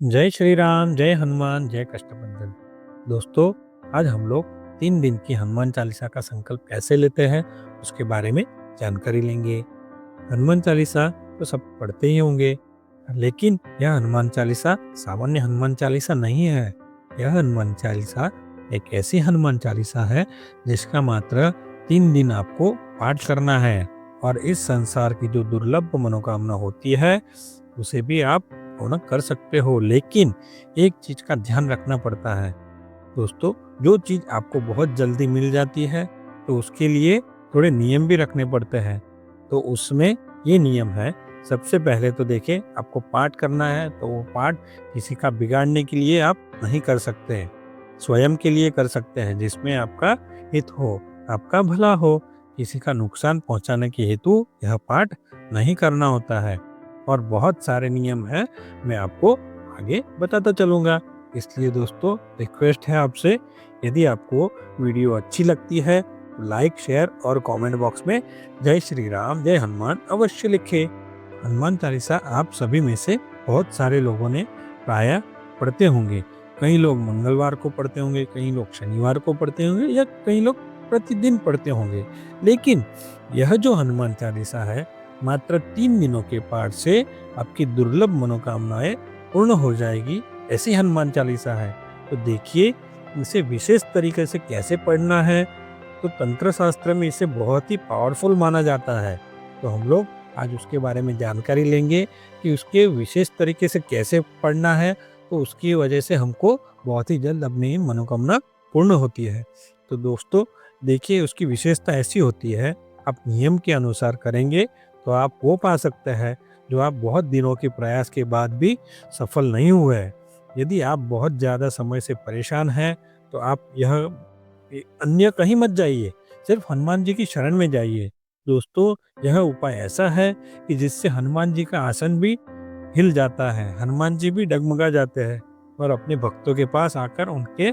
जय श्री राम, जय हनुमान, जय कष्टभंजन। दोस्तों, आज हम लोग 3 दिन की हनुमान चालीसा का संकल्प कैसे लेते हैं, उसके बारे में जानकारी लेंगे। हनुमान चालीसा तो सब पढ़ते ही होंगे, लेकिन यह हनुमान चालीसा सामान्य हनुमान चालीसा नहीं है। यह हनुमान चालीसा एक ऐसी हनुमान चालीसा है जिसका मात्र 3 दिन आपको पाठ करना है, और इस संसार की जो दुर्लभ मनोकामना होती है उसे भी आप पूर्ण कर सकते हो। लेकिन एक चीज का ध्यान रखना पड़ता है दोस्तों, जो चीज आपको बहुत जल्दी मिल जाती है तो उसके लिए थोड़े नियम भी रखने पड़ते हैं। तो उसमें ये नियम है, सबसे पहले तो देखिए, आपको पाठ करना है तो वो पाठ किसी का बिगाड़ने के लिए आप नहीं कर सकते, स्वयं के लिए कर सकते हैं, जिसमें आपका हित हो, आपका भला हो। किसी का नुकसान पहुंचाने के हेतु यह पाठ नहीं करना होता है। और बहुत सारे नियम हैं, मैं आपको आगे बताता चलूँगा। इसलिए दोस्तों, रिक्वेस्ट है आपसे, यदि आपको वीडियो अच्छी लगती है तो लाइक, शेयर और कमेंट बॉक्स में जय श्री राम, जय हनुमान अवश्य लिखें। हनुमान चालीसा आप सभी में से बहुत सारे लोगों ने प्रायः पढ़ते होंगे। कई लोग मंगलवार को पढ़ते होंगे, कई लोग शनिवार को पढ़ते होंगे, या कई लोग प्रतिदिन पढ़ते होंगे। लेकिन यह जो हनुमान चालीसा है, मात्र 3 दिनों के पाठ से आपकी दुर्लभ मनोकामनाएं पूर्ण हो जाएगी, ऐसी हनुमान चालीसा है। तो देखिए, इसे विशेष तरीके से कैसे पढ़ना है। तो तंत्र शास्त्र में इसे बहुत ही पावरफुल माना जाता है। तो हम लोग आज उसके बारे में जानकारी लेंगे कि उसके विशेष तरीके से कैसे पढ़ना है, तो उसकी वजह से हमको बहुत ही जल्द अपनी मनोकामना पूर्ण होती है। तो दोस्तों, देखिए, उसकी विशेषता ऐसी होती है, आप नियम के अनुसार करेंगे तो आप वो पा सकते हैं जो आप बहुत दिनों के प्रयास के बाद भी सफल नहीं हुए हैं। यदि आप बहुत ज़्यादा समय से परेशान हैं तो आप यह अन्य कहीं मत जाइए, सिर्फ हनुमान जी की शरण में जाइए। दोस्तों, यह उपाय ऐसा है कि जिससे हनुमान जी का आसन भी हिल जाता है, हनुमान जी भी डगमगा जाते हैं और अपने भक्तों के पास आकर उनके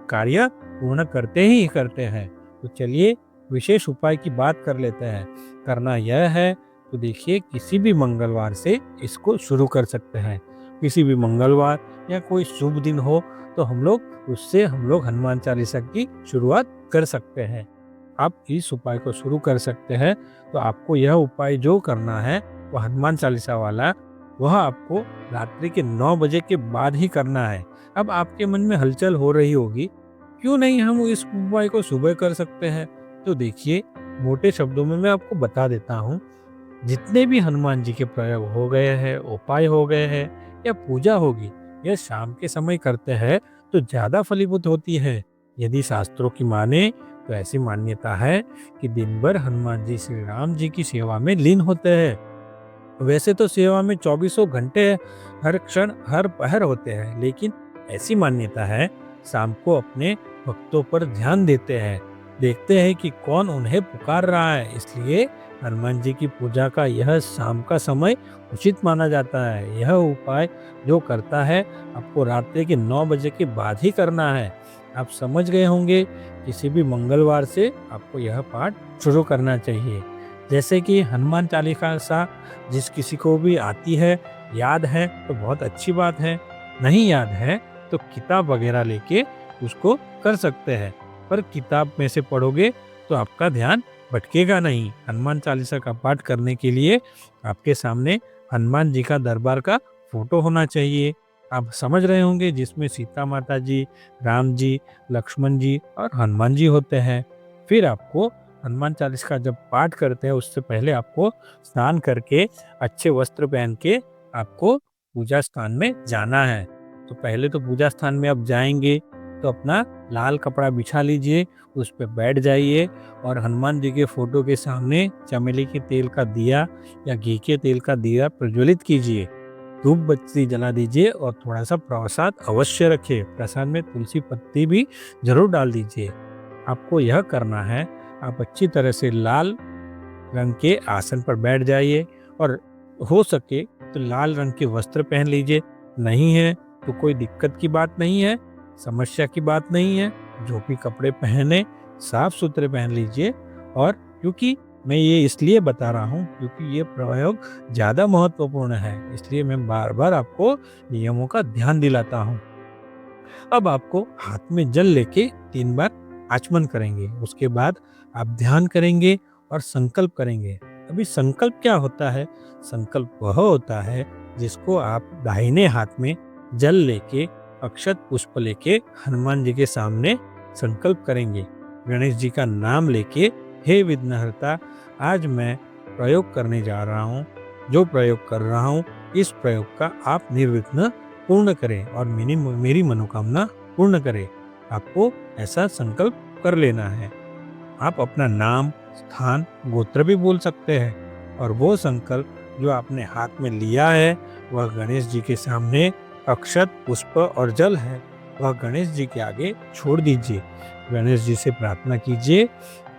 कार्य पूर्ण करते ही करते हैं। तो चलिए, विशेष उपाय की बात कर लेते हैं। करना यह है, तो देखिए, किसी भी मंगलवार से इसको शुरू कर सकते हैं। किसी भी मंगलवार या कोई शुभ दिन हो तो हम लोग हनुमान चालीसा की शुरुआत कर सकते हैं। आप इस उपाय को शुरू कर सकते हैं। तो आपको यह उपाय जो करना है वह हनुमान चालीसा वाला, वह आपको रात्रि के 9 बजे के बाद ही करना है। अब आपके मन में हलचल हो रही होगी, क्यों नहीं हम इस उपाय को सुबह कर सकते हैं? तो देखिए, मोटे शब्दों में मैं आपको बता देता हूँ, जितने भी हनुमान जी के प्रयोग हो गए हैं, उपाय हो गए हैं या पूजा होगी, यह शाम के समय करते हैं तो ज्यादा फलीभूत होती है। यदि शास्त्रों की माने तो ऐसी मान्यता है कि दिन भर हनुमान जी श्री राम जी की सेवा में लीन होते हैं। वैसे तो सेवा में चौबीसों घंटे हर क्षण हर पहर होते हैं, लेकिन ऐसी मान्यता है, शाम को अपने भक्तों पर ध्यान देते हैं, देखते हैं कि कौन उन्हें पुकार रहा है। इसलिए हनुमान जी की पूजा का यह शाम का समय उचित माना जाता है। यह उपाय जो करता है, आपको रात्रि के 9 बजे के बाद ही करना है। आप समझ गए होंगे, किसी भी मंगलवार से आपको यह पाठ शुरू करना चाहिए। जैसे कि हनुमान चालीसा जिस किसी को भी आती है, याद है तो बहुत अच्छी बात है, नहीं याद है तो किताब वगैरह लेके उसको कर सकते हैं। पर किताब में से पढ़ोगे तो आपका ध्यान भटकेगा नहीं। हनुमान चालीसा का पाठ करने के लिए आपके सामने हनुमान जी का दरबार का फोटो होना चाहिए। आप समझ रहे होंगे, जिसमें सीता माता जी, राम जी, लक्ष्मण जी और हनुमान जी होते हैं। फिर आपको हनुमान चालीसा का जब पाठ करते हैं, उससे पहले आपको स्नान करके अच्छे वस्त्र पहन के आपको पूजा स्थान में जाना है। तो पहले तो पूजा स्थान में आप जाएंगे तो अपना लाल कपड़ा बिछा लीजिए, उस पर बैठ जाइए और हनुमान जी के फोटो के सामने चमेली के तेल का दिया या घी के तेल का दिया प्रज्वलित कीजिए, धूप बत्ती जला दीजिए और थोड़ा सा प्रसाद अवश्य रखिए। प्रसाद में तुलसी पत्ती भी जरूर डाल दीजिए। आपको यह करना है, आप अच्छी तरह से लाल रंग के आसन पर बैठ जाइए और हो सके तो लाल रंग के वस्त्र पहन लीजिए। नहीं है तो कोई दिक्कत की बात नहीं है, समस्या की बात नहीं है। जो भी कपड़े पहने साफ सुथरे पहन लीजिए। और क्योंकि मैं ये इसलिए बता रहा हूँ क्योंकि ये प्रयोग ज़्यादा महत्वपूर्ण है, इसलिए मैं बार बार आपको नियमों का ध्यान दिलाता हूँ। अब आपको हाथ में जल लेके 3 बार आचमन करेंगे। उसके बाद आप ध्यान करेंगे और संकल्प करेंगे। अभी संकल्प क्या होता है? संकल्प वह होता है जिसको आप दाहिने हाथ में जल लेके, अक्षत पुष्प लेके हनुमान जी के सामने संकल्प करेंगे। गणेश जी का नाम लेके, हे विघ्नहर्ता, आज मैं प्रयोग करने जा रहा हूँ। जो प्रयोग कर रहा हूँ, इस प्रयोग का आप निर्विघ्न पूर्ण करें और मेरी मनोकामना पूर्ण करें। आपको ऐसा संकल्प कर लेना है। आप अपना नाम, स्थान, गोत्र भी बोल सकते हैं और वो संकल्प जो आपने हाथ में लिया है वह गणेश जी के सामने अक्षत, पुष्प और जल है, वह गणेश जी के आगे छोड़ दीजिए। गणेश जी से प्रार्थना कीजिए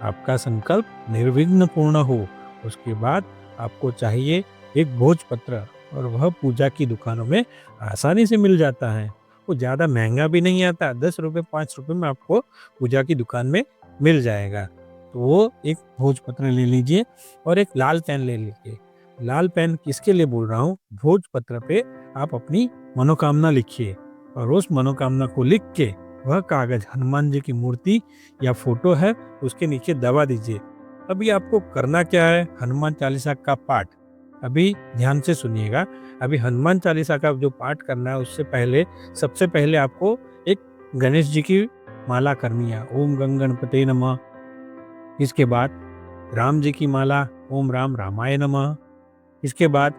आपका संकल्प निर्विघ्न पूर्ण हो। उसके बाद आपको चाहिए एक भोजपत्र, और वह पूजा की दुकानों में आसानी से मिल जाता है। वो ज़्यादा महंगा भी नहीं आता, 10 रुपये 5 रुपये में आपको पूजा की दुकान में मिल जाएगा। तो वो एक भोजपत्र ले लीजिए और एक लाल पेन ले लीजिए। लाल पेन किसके लिए बोल रहा हूँ? भोजपत्र पे आप अपनी मनोकामना लिखिए और उस मनोकामना को लिख के वह कागज हनुमान जी की मूर्ति या फोटो है उसके नीचे दबा दीजिए। अभी आपको करना क्या है? हनुमान चालीसा का पाठ। अभी ध्यान से सुनिएगा। अभी हनुमान चालीसा का जो पाठ करना है उससे पहले सबसे पहले आपको एक गणेश जी की माला करनी है, ओम गंग गणपते नमः। इसके बाद राम जी की माला, ओम राम रामाय नमः। इसके बाद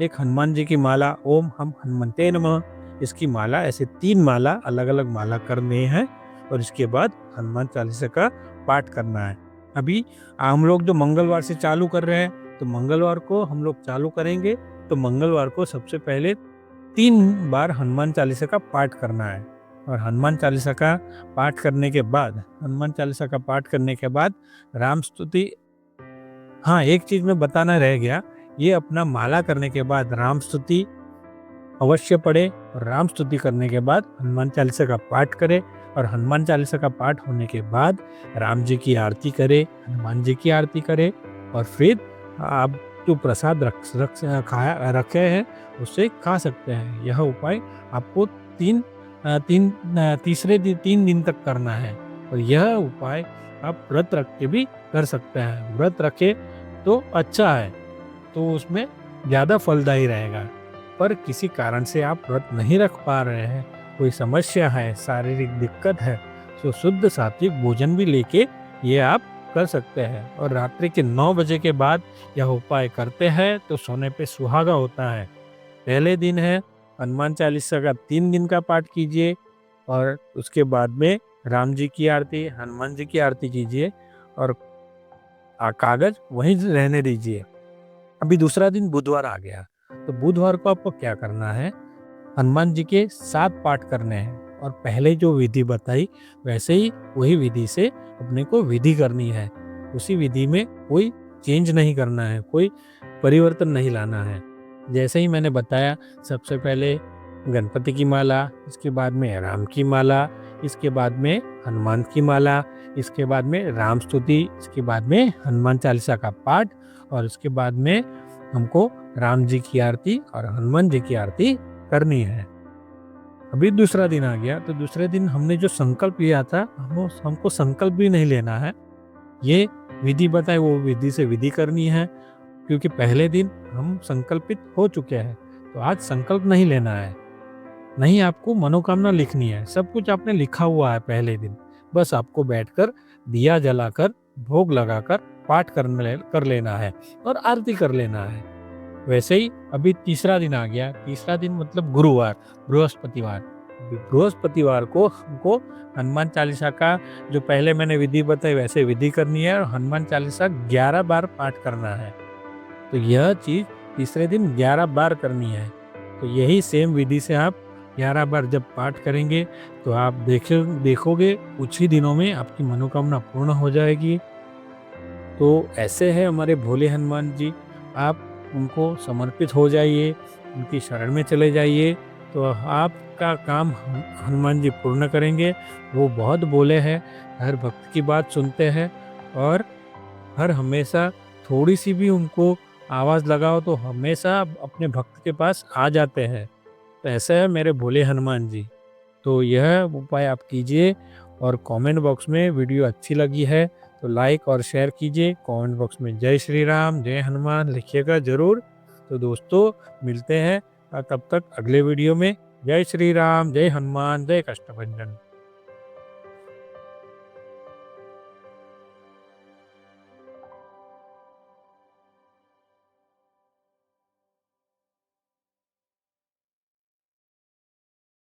एक हनुमान जी की माला, ओम हम हनुमंते नमः। इसकी माला, ऐसे 3 माला अलग अलग माला करने हैं और इसके बाद हनुमान चालीसा का पाठ करना है। अभी हम लोग जो मंगलवार से चालू कर रहे हैं, तो मंगलवार को हम लोग चालू करेंगे, तो मंगलवार को सबसे पहले 3 बार हनुमान चालीसा का पाठ करना है। और हनुमान चालीसा का पाठ करने के बाद, राम स्तुति, हाँ एक चीज में बताना रह गया, ये अपना माला करने के बाद राम स्तुति अवश्य पढ़े और राम स्तुति करने के बाद हनुमान चालीसा का पाठ करे और हनुमान चालीसा का पाठ होने के बाद राम जी की आरती करे, हनुमान जी की आरती करे और फिर आप जो प्रसाद रखे हैं उससे खा सकते हैं। यह उपाय आपको तीसरे दिन 3 दिन तक करना है और यह उपाय आप व्रत रख के भी कर सकते हैं। व्रत रखे तो अच्छा है, तो उसमें ज़्यादा फलदायी रहेगा। पर किसी कारण से आप व्रत नहीं रख पा रहे हैं, कोई समस्या है, शारीरिक दिक्कत है, तो शुद्ध सात्विक भोजन भी लेके ये आप कर सकते हैं। और रात्रि के 9 बजे के बाद यह उपाय करते हैं तो सोने पे सुहागा होता है। पहले दिन है हनुमान चालीसा का 3 दिन का पाठ कीजिए और उसके बाद में राम जी की आरती, हनुमान जी की आरती कीजिए और कागज वहीं रहने दीजिए। अभी दूसरा दिन बुधवार आ गया, तो बुधवार को आपको क्या करना है? हनुमान जी के 7 पाठ करने हैं और पहले जो विधि बताई वैसे ही वही विधि से अपने को विधि करनी है। उसी विधि में कोई चेंज नहीं करना है, कोई परिवर्तन नहीं लाना है। जैसे ही मैंने बताया, सबसे पहले गणपति की माला, इसके बाद में राम की माला, इसके बाद में हनुमान की माला, इसके बाद में राम स्तुति, इसके बाद में हनुमान चालीसा का पाठ और उसके बाद में हमको राम जी की आरती और हनुमान जी की आरती करनी है। अभी दूसरा दिन आ गया, तो दूसरे दिन हमने जो संकल्प लिया था, हमको संकल्प भी नहीं लेना है। ये विधि बताए वो विधि से विधि करनी है, क्योंकि पहले दिन हम संकल्पित हो चुके हैं। तो आज संकल्प नहीं लेना है, नहीं आपको मनोकामना लिखनी है। सब कुछ आपने लिखा हुआ है पहले दिन, बस आपको बैठकर दिया जलाकर भोग लगाकर पाठ कर लेना है और आरती कर लेना है। वैसे ही अभी तीसरा दिन आ गया। तीसरा दिन मतलब गुरुवार, बृहस्पतिवार। बृहस्पतिवार को हमको हनुमान चालीसा का जो पहले मैंने विधि बताई वैसे विधि करनी है और हनुमान चालीसा 11 बार पाठ करना है। तो यह चीज तीसरे दिन 11 बार करनी है। तो यही सेम विधि से आप 11 बार जब पाठ करेंगे तो आप देखोगे कुछ ही दिनों में आपकी मनोकामना पूर्ण हो जाएगी। तो ऐसे है हमारे भोले हनुमान जी, आप उनको समर्पित हो जाइए, उनकी शरण में चले जाइए, तो आपका काम हनुमान जी पूर्ण करेंगे। वो बहुत भोले हैं, हर भक्त की बात सुनते हैं और हर हमेशा थोड़ी सी भी उनको आवाज़ लगाओ तो हमेशा अपने भक्त के पास आ जाते हैं। तो ऐसे है मेरे भोले हनुमान जी। तो यह उपाय आप कीजिए और कमेंट बॉक्स में वीडियो अच्छी लगी है तो लाइक और शेयर कीजिए। कमेंट बॉक्स में जय श्री राम, जय हनुमान लिखिएगा ज़रूर। तो दोस्तों मिलते हैं तब तक अगले वीडियो में। जय श्री राम, जय हनुमान, जय कष्टभंजन।